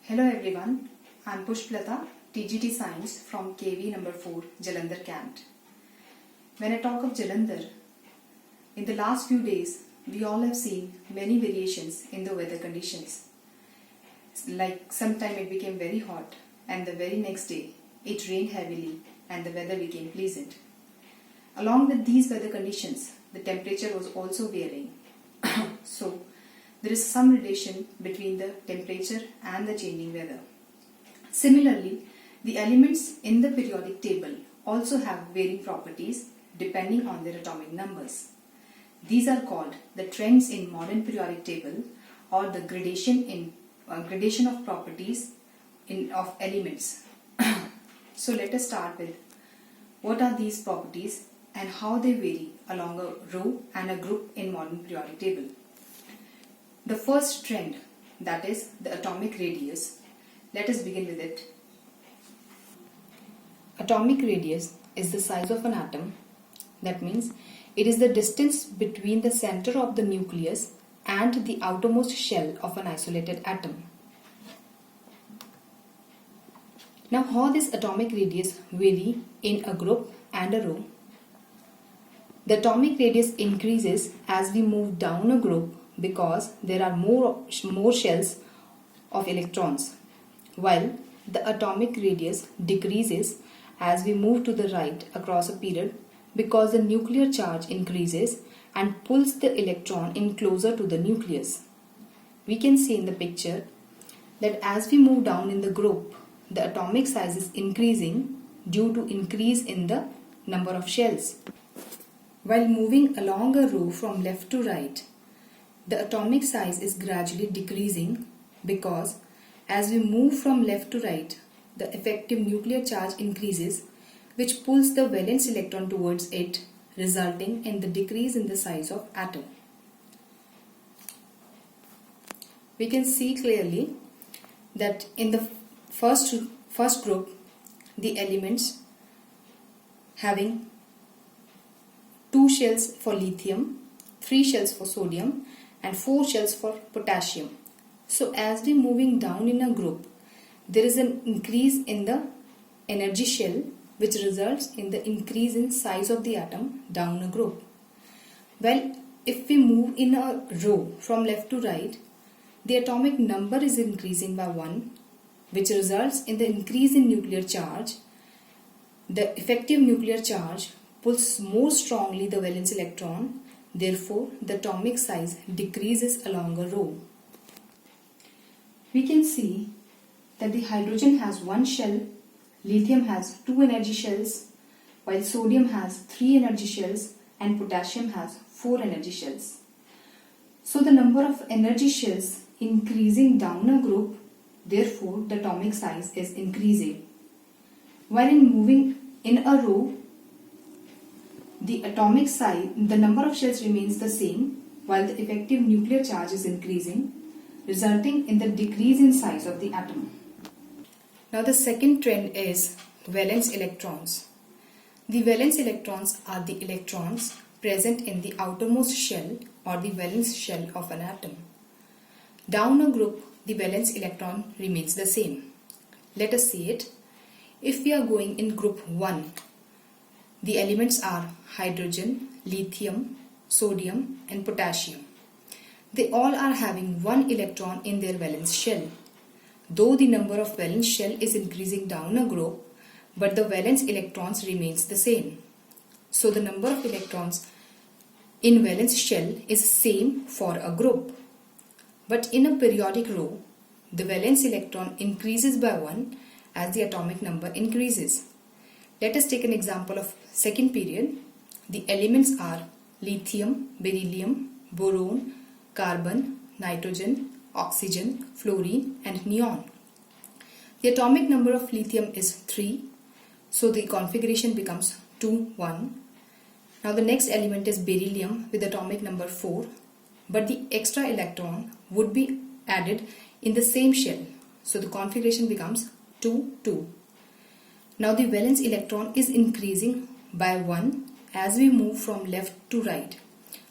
Hello everyone, I am Pushplata, TGT Science from KV number 4, Jalandhar Cant. When I talk of Jalandhar, in the last few days, we all have seen many variations in the weather conditions. Like sometime it became very hot and the very next day it rained heavily and the weather became pleasant. Along with these weather conditions, the temperature was also varying. So, there is some relation between the temperature and the changing weather. Similarly, the elements in the periodic table also have varying properties depending on their atomic numbers. These are called the trends in modern periodic table or the gradation of properties of elements. So let us start with what are these properties and how they vary along a row and a group in modern periodic table. The first trend, that is the atomic radius. Let us begin with it. Atomic radius is the size of an atom. That means it is the distance between the center of the nucleus and the outermost shell of an isolated atom. Now, how this atomic radius vary in a group and a row? The atomic radius increases as we move down a group because there are more shells of electrons, while the atomic radius decreases as we move to the right across a period because the nuclear charge increases and pulls the electron in closer to the nucleus. We can see in the picture that as we move down in the group, the atomic size is increasing due to increase in the number of shells. While moving along a row from left to right, the atomic size is gradually decreasing because as we move from left to right, the effective nuclear charge increases, which pulls the valence electron towards it, resulting in the decrease in the size of atom. We can see clearly that in the first group, the elements having 2 shells for lithium, 3 shells for sodium, and 4 shells for potassium. So as we moving down in a group, there is an increase in the energy shell which results in the increase in size of the atom down a group. Well, if we move in a row from left to right, the atomic number is increasing by 1, which results in the increase in nuclear charge. The effective nuclear charge pulls more strongly the valence electron. Therefore, the atomic size decreases along a row. We can see that the hydrogen has 1 shell, lithium has 2 energy shells, while sodium has 3 energy shells and potassium has 4 energy shells. So the number of energy shells increasing down a group, therefore the atomic size is increasing. While in moving in a row, the atomic size, the number of shells remains the same while the effective nuclear charge is increasing, resulting in the decrease in size of the atom. Now the second trend is valence electrons. The valence electrons are the electrons present in the outermost shell or the valence shell of an atom. Down a group, the valence electron remains the same. Let us see it. If we are going in group 1, the elements are hydrogen, lithium, sodium and potassium. They all are having 1 electron in their valence shell. Though the number of valence shell is increasing down a group, but the valence electrons remains the same. So the number of electrons in valence shell is same for a group. But in a periodic row, the valence electron increases by 1 as the atomic number increases. Let us take an example of second period. The elements are lithium, beryllium, boron, carbon, nitrogen, oxygen, fluorine and neon. The atomic number of lithium is 3, so the configuration becomes 2, 1. Now the next element is beryllium with atomic number 4, but the extra electron would be added in the same shell, so the configuration becomes 2, 2. Now the valence electron is increasing by 1 as we move from left to right.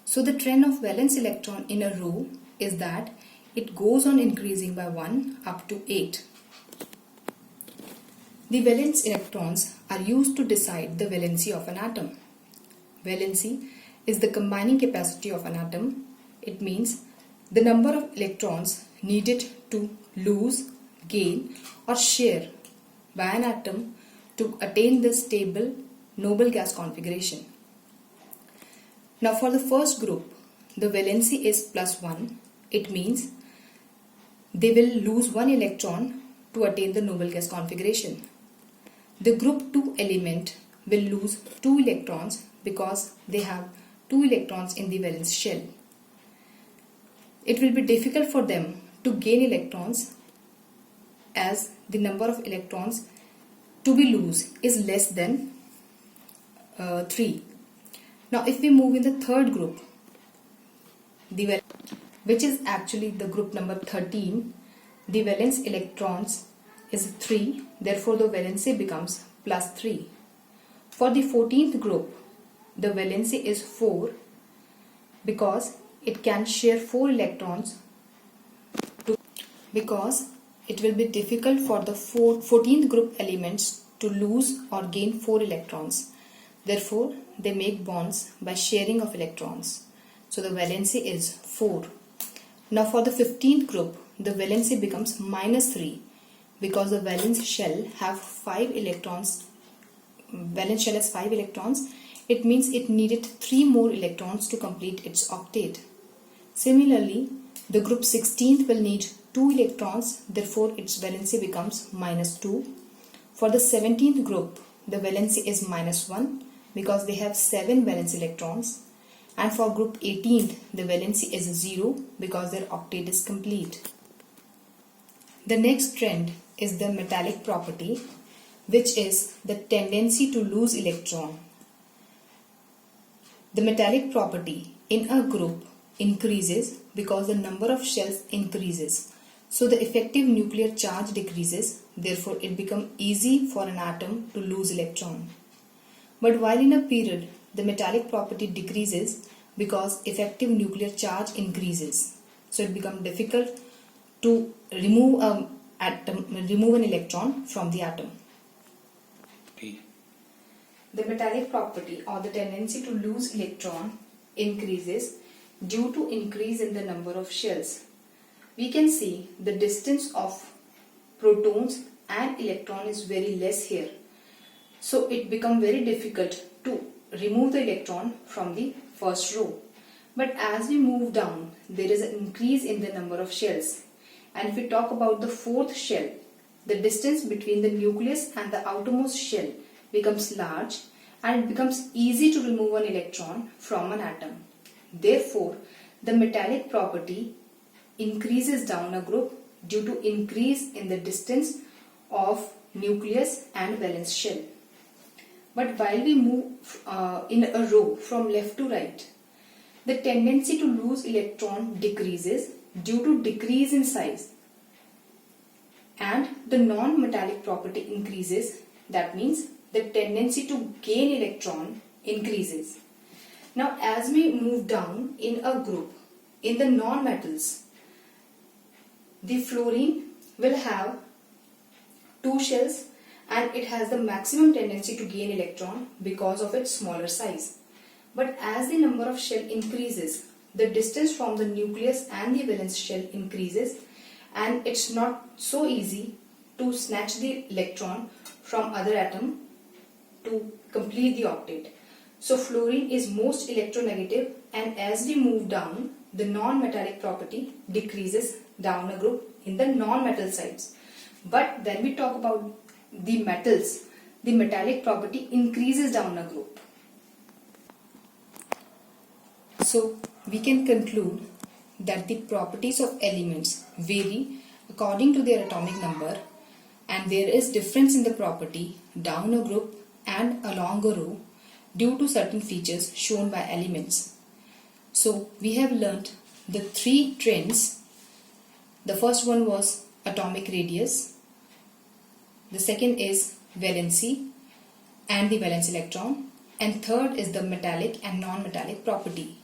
So the trend of valence electron in a row is that it goes on increasing by 1 up to 8. The valence electrons are used to decide the valency of an atom. Valency is the combining capacity of an atom. It means the number of electrons needed to lose, gain or share by an atom to attain the stable noble gas configuration. Now for the first group, the valency is +1. It means they will lose 1 electron to attain the noble gas configuration. The group 2 element will lose 2 electrons because they have 2 electrons in the valence shell. It will be difficult for them to gain electrons as the number of electrons to be lose is less than 3. Now if we move in the third group, which is actually the group number 13, the valence electrons is 3, therefore the valency becomes +3. For the 14th group, the valency is 4 because it can share 4 electrons because it will be difficult for the 14th group elements to lose or gain 4 electrons. Therefore, they make bonds by sharing of electrons. So the valency is 4. Now for the 15th group, the valency becomes -3 because the valence shell have 5 electrons. Valence shell has 5 electrons. It means it needed 3 more electrons to complete its octet. Similarly, the group 16th will need 2 electrons, therefore its valency becomes -2. For the 17th group, the valency is -1 because they have 7 valence electrons. And for group 18th, the valency is 0 because their octet is complete. The next trend is the metallic property, which is the tendency to lose electron. The metallic property in a group increases because the number of shells increases. So the effective nuclear charge decreases, therefore it becomes easy for an atom to lose electron. But while in a period, the metallic property decreases because effective nuclear charge increases. So it becomes difficult to remove an electron from the atom. The metallic property or the tendency to lose electron increases due to increase in the number of shells. We can see the distance of protons and electron is very less here. So it becomes very difficult to remove the electron from the first row. But as we move down, there is an increase in the number of shells. And if we talk about the 4th shell, the distance between the nucleus and the outermost shell becomes large and it becomes easy to remove an electron from an atom. Therefore, the metallic property increases down a group due to increase in the distance of nucleus and valence shell. But while we move in a row from left to right, the tendency to lose electron decreases due to decrease in size, and the non-metallic property increases. That means the tendency to gain electron increases. Now as we move down in a group, in the non-metals, the fluorine will have 2 shells and it has the maximum tendency to gain electron because of its smaller size. But as the number of shell increases, the distance from the nucleus and the valence shell increases and it's not so easy to snatch the electron from other atom to complete the octet. So fluorine is most electronegative, and as we move down, the non-metallic property decreases down a group in the non-metal sides. But when we talk about the metals, the metallic property increases down a group. So we can conclude that the properties of elements vary according to their atomic number, and there is difference in the property down a group and along a row due to certain features shown by elements. So we have learnt the 3 trends. The first one was atomic radius, the second is valency and the valence electron, and third is the metallic and non-metallic property.